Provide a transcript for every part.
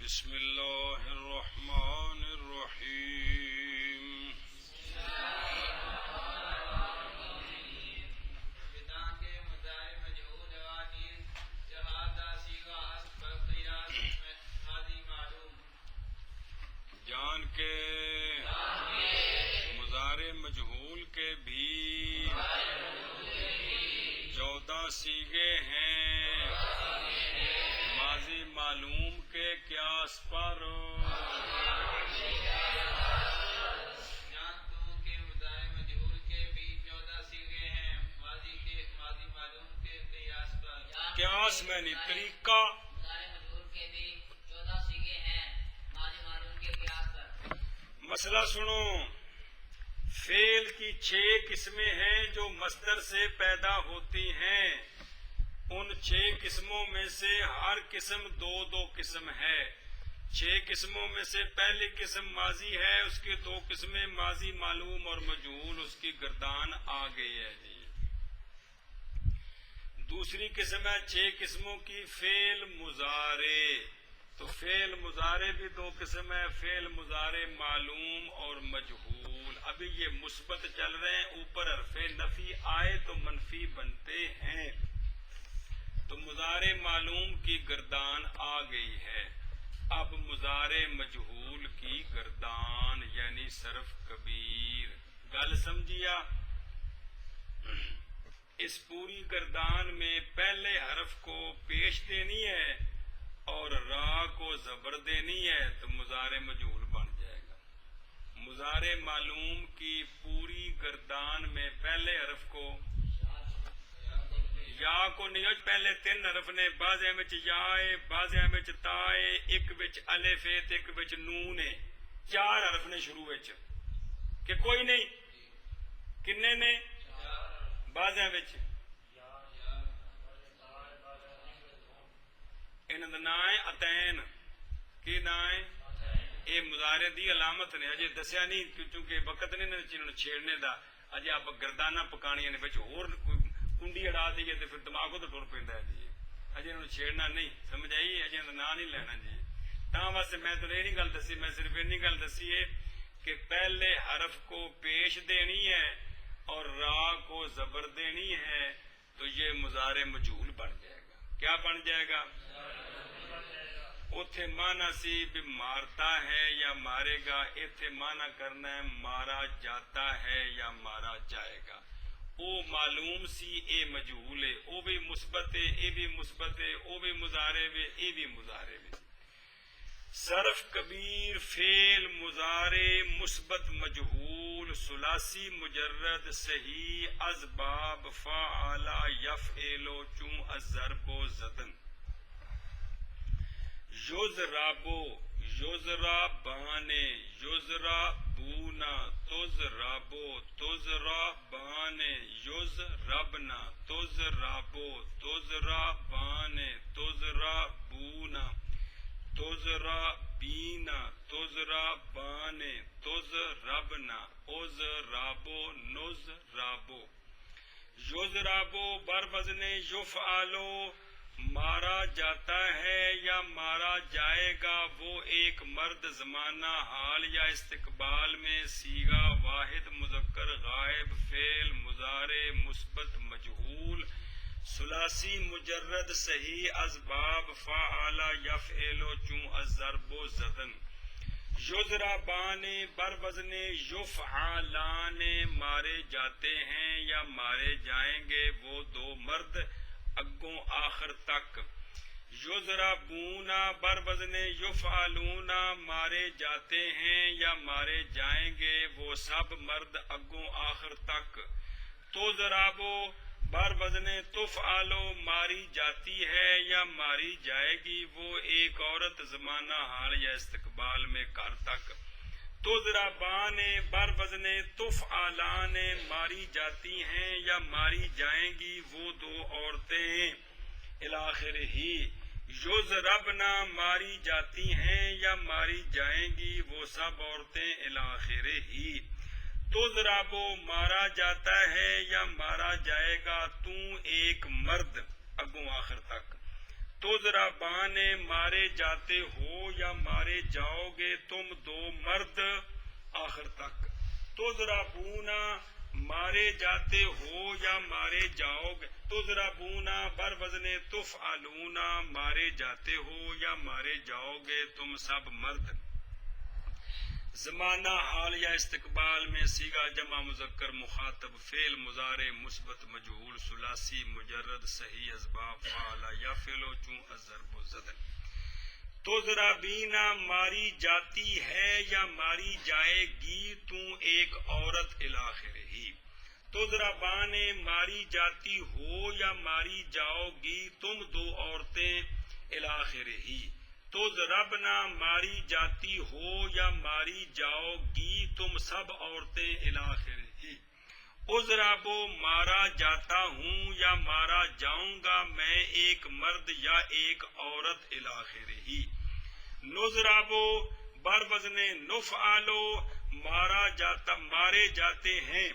بسم اللہ الرحمن الرحیم جان کے مضارع مجہول کے بھی 14 صیغے ہیں ماضی معلوم کے قیاس پر قیاس میں نہیں طریقہ مسئلہ سنو فعل کی 6 قسمیں ہیں جو مصدر سے پیدا ہوتی ہیں ان 6 قسموں میں سے ہر قسم دو قسم ہے 6 قسموں میں سے پہلی قسم ماضی ہے اس کی 2 قسمیں ماضی معلوم اور مجہول اس کی گردان آ گئی ہے جی دوسری قسم ہے 6 قسموں کی فعل مضارع تو فعل مضارع بھی 2 قسم ہے فعل مضارع معلوم اور مجہول ابھی یہ مثبت چل رہے ہیں اوپر حرف نفی آئے تو منفی بنتے ہیں تو مضارع معلوم کی گردان آ گئی ہے اب مضارع مجہول کی گردان یعنی صرف کبیر گل سمجھیا اس پوری گردان میں پہلے حرف کو پیش دینی ہے اور را کو زبر دینی ہے تو مضارع مجہول بن جائے گا مضارع معلوم کی پوری گردان میں پہلے حرف کو یا کو نہیں پہلے 3 حرف نے بعضے وچ یا ہے بعضے وچ تا ہے ایک وچ الف ہے تے ایک وچ نون ہے 4 حرف نے شروع وچ کہ کوئی نہیں کنے نے بعضے وچ انہاں دا نام ہے اتین کی نام ہے اے مضارع دی علامت نے اجے دسیا نہیں کیونکہ وقت نہیں چھیڑنے دا اجے آپ گرداناں پکانیاں نے وچ ہور کنڈی اڑا دیئے تو پھر دماغ تو ٹر پیندا ہے جی اجے انہوں چھیڑنا نہیں سمجھ آئی اجے نام نہیں لینا جی تاں واسطے میں تو یہ نہیں گل دسی میں صرف یہ گل دسی ہے کہ پہلے حرف کو پیش دینی ہے اور را کو زبر دینی ہے تو یہ مضارع مجہول بن جائے گا کیا بن جائے گا اوتھے معنی سی بھی مارتا ہے یا مارے گا ایتھے معنی کرنا ہے مارا جاتا ہے یا مارا جائے گا او معلوم سی اے مجہول ہے او بھی مثبت ہے اے بھی مثبت ہے او بھی مضارع ہے اے بھی مضارع ہے صرف کبیر فعل مضارع مثبت مجہول ثلاثی مجرد صحیح از باب فعل یفعل چون الضرب زدن یضربو یضربان یضربونا تضربو تضربان یضربنا تضربو تضربان تضربونا تضربینا تضربان تضربنا اضربو نضربو یضربو بر وزن یفعلو مارا جاتا ہے یا مارا جائے گا وہ ایک مرد زمانہ حال یا استقبال میں صیغہ واحد مذکر غائب فعل مضارع مثبت مجہول ثلاثی مجرد صحیح از باب فعل یفعل چون الضرب زدن یضربان بر وزن یفعلان مارے جاتے ہیں یا مارے جائیں گے وہ 2 مرد اگوں آخر تک یضربونا بر وزن یفعلون مارے جاتے ہیں یا مارے جائیں گے وہ سب مرد اگوں آخر تک تضربو بر وزن تفعلو ماری جاتی ہے یا ماری جائے گی وہ ایک عورت زمانہ حال یا استقبال میں کر تک تضربان بر وزن تفعلان ماری جاتی ہیں یا ماری جائیں گی وہ 2 عورتیں الاخر ہی یضربنا ماری جاتی ہیں یا ماری جائیں گی وہ سب عورتیں الاخر ہی تضربو مارا جاتا ہے یا مارا جائے گا تو ایک مرد اگوں آخر تک تضربان مارے جاتے ہو یا مارے جاؤ گے تم دو مرد آخر تک. تضربونا مارے جاتے ہو یا مارے جاؤ گے. تضربونا بر وزن تفعلونا مارے جاتے ہو یا مارے جاؤ گے تم سب مرد. زمانہ حال یا استقبال میں صیغہ جمع مذکر مخاطب فعل مضارع مثبت مجہول ثلاثی مجرد صحیح اسباب فعل یا فعل چون الضرب الزدن. تضربینا ماری جاتی ہے یا ماری جائے گی تو ایک عورت الاخر ہی. تضربان ماری جاتی ہو یا ماری جاؤ گی تم دو عورتیں الاخر ہی. تضربنا ماری جاتی ہو یا ماری جاؤ گی تم سب عورتیں الاخر ہی. اضربو مارا جاتا ہوں یا مارا جاؤں گا میں ایک مرد یا ایک عورت الاخر ہی. نضربو بر وزن نفعلو مارا جاتا مارے جاتے ہیں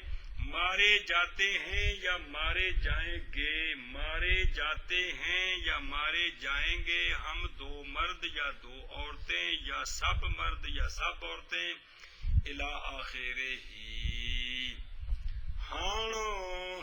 مارے جاتے ہیں یا مارے جائیں گے مارے جاتے ہیں یا مارے جائیں گے ہم دو مرد یا دو عورتیں یا سب مرد یا سب عورتیں الی آخر ہی. ہاں